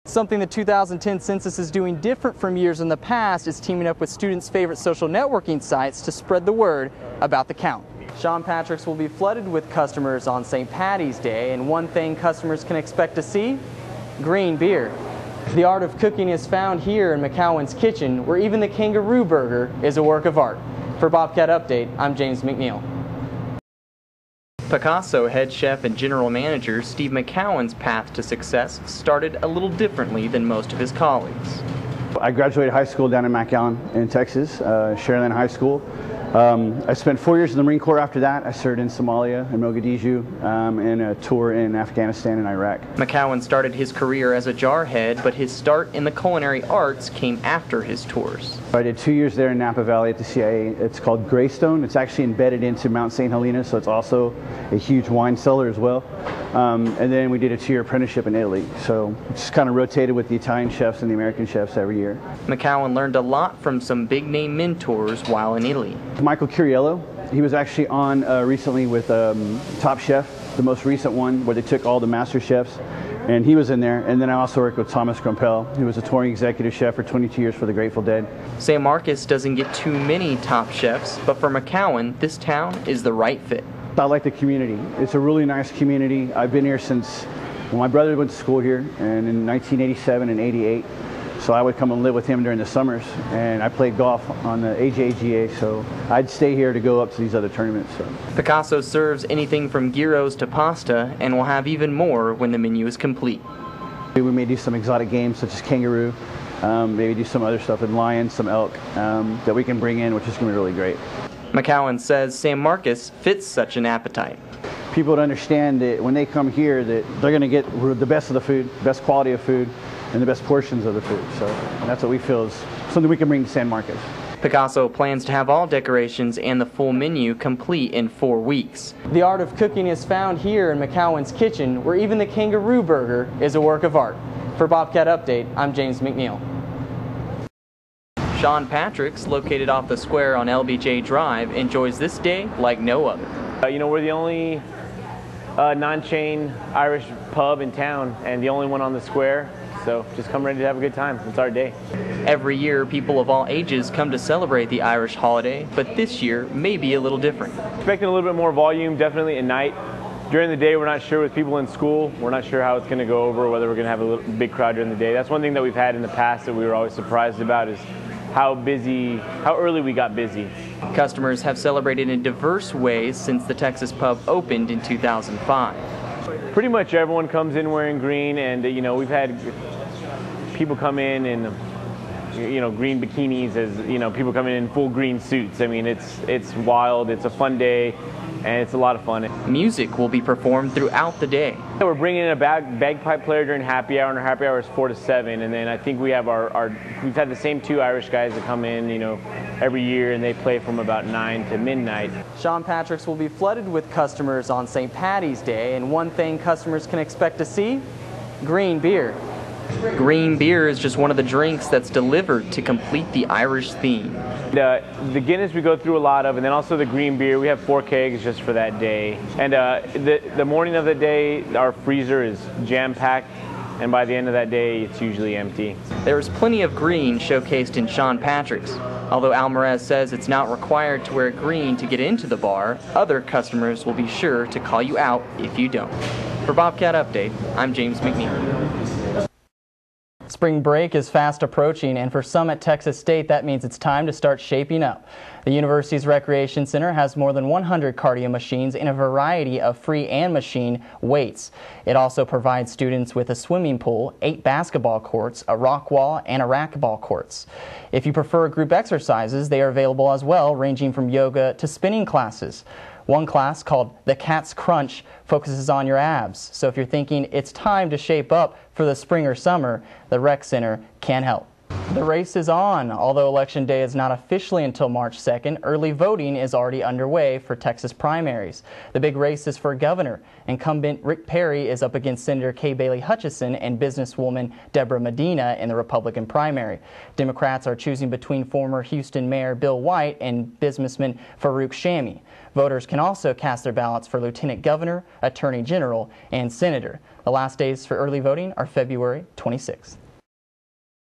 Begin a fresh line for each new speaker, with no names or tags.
Something the 2010 census is doing different from years in the past is teaming up with students' favorite social networking sites to spread the word about the count. Sean Patrick's will be flooded with customers on St. Patty's Day, and one thing customers can expect to see: green beer. The art of cooking is found here in McCowan's kitchen, where even the kangaroo burger is a work of art. For Bobcat Update, I'm James McNeal. Picasso head chef and general manager Steve McCowan's path to success started a little differently than most of his colleagues.
I graduated high school down in McAllen in Texas, Sharyland High School. I spent 4 years in the Marine Corps after that. I served in Somalia and Mogadishu and a tour in Afghanistan and Iraq.
McCowan started his career as a jarhead, but his start in the culinary arts came after his tours.
I did 2 years there in Napa Valley at the CIA. It's called Greystone. It's actually embedded into Mount St. Helena, so it's also a huge wine cellar as well. And then we did a 2-year apprenticeship in Italy. So just kind of rotated with the Italian chefs and the American chefs every year.
McCowan learned a lot from some big-name mentors while in Italy.
Michael Curiello, he was actually on recently with Top Chef, the most recent one, where they took all the master chefs, and he was in there. And then I also worked with Thomas Grumpel, who was a touring executive chef for 22 years for the Grateful Dead.
San Marcos doesn't get too many top chefs, but for McCowan, this town is the right fit.
I like the community. It's a really nice community. I've been here since my brother went to school here, and in 1987 and 88. So I would come and live with him during the summers, and I played golf on the AJGA, so I'd stay here to go up to these other tournaments. So.
Picasso serves anything from gyros to pasta, and will have even more when the menu is complete.
We may do some exotic games such as kangaroo, maybe do some other stuff with lions, some elk that we can bring in, which is going to be really great.
McCowan says San Marcos fits such an appetite.
People would understand that when they come here that they're going to get the best of the food, best quality of food, and the best portions of the food. So that's what we feel is something we can bring to San Marcos.
Picasso plans to have all decorations and the full menu complete in 4 weeks. The art of cooking is found here in McCowan's kitchen, where even the kangaroo burger is a work of art. For Bobcat Update, I'm James McNeal. Sean Patrick's, located off the square on LBJ Drive, enjoys this day like no other.
We're the only non-chain Irish pub in town and the only one on the square. So just come ready to have a good time. It's our day.
Every year, people of all ages come to celebrate the Irish holiday, but this year may be a little different.
Expecting a little bit more volume, definitely at night. During the day, we're not sure with people in school. We're not sure how it's going to go over, whether we're going to have a big crowd during the day. That's one thing that we've had in the past that we were always surprised about, is how early we got busy.
Customers have celebrated in diverse ways since the Texas pub opened in 2005.
Pretty much everyone comes in wearing green, and we've had people come in green bikinis, as people come in full green suits. I mean, it's wild. It's a fun day, and it's a lot of fun.
Music will be performed throughout the day.
We're bringing in a bagpipe player during happy hour, and our happy hour is 4 to 7. And then I think we have we've had the same 2 Irish guys that come in, every year, and they play from about 9 to midnight.
Sean Patrick's will be flooded with customers on St. Patty's Day, and one thing customers can expect to see: green beer. Green beer is just one of the drinks that's delivered to complete the Irish theme.
The Guinness we go through a lot of, and then also the green beer. We have 4 kegs just for that day. And the morning of the day, our freezer is jam-packed, and by the end of that day, it's usually empty.
There is plenty of green showcased in Sean Patrick's. Although Alvarez says it's not required to wear green to get into the bar, other customers will be sure to call you out if you don't. For Bobcat Update, I'm James McNeal. Spring break is fast approaching, and for some at Texas State, that means it's time to start shaping up. The university's recreation center has more than 100 cardio machines in a variety of free and machine weights. It also provides students with a swimming pool, 8 basketball courts, a rock wall, and a racquetball courts. If you prefer group exercises, they are available as well, ranging from yoga to spinning classes. One class, called the Cat's Crunch, focuses on your abs. So if you're thinking it's time to shape up for the spring or summer, the rec center can help.
The race is on. Although Election Day is not officially until March 2nd, early voting is already underway for Texas primaries. The big race is for governor. Incumbent Rick Perry is up against Senator Kay Bailey Hutchison and businesswoman Deborah Medina in the Republican primary. Democrats are choosing between former Houston Mayor Bill White and businessman Farouk Shami. Voters can also cast their ballots for Lieutenant Governor, Attorney General, and Senator. The last days for early voting are February 26th.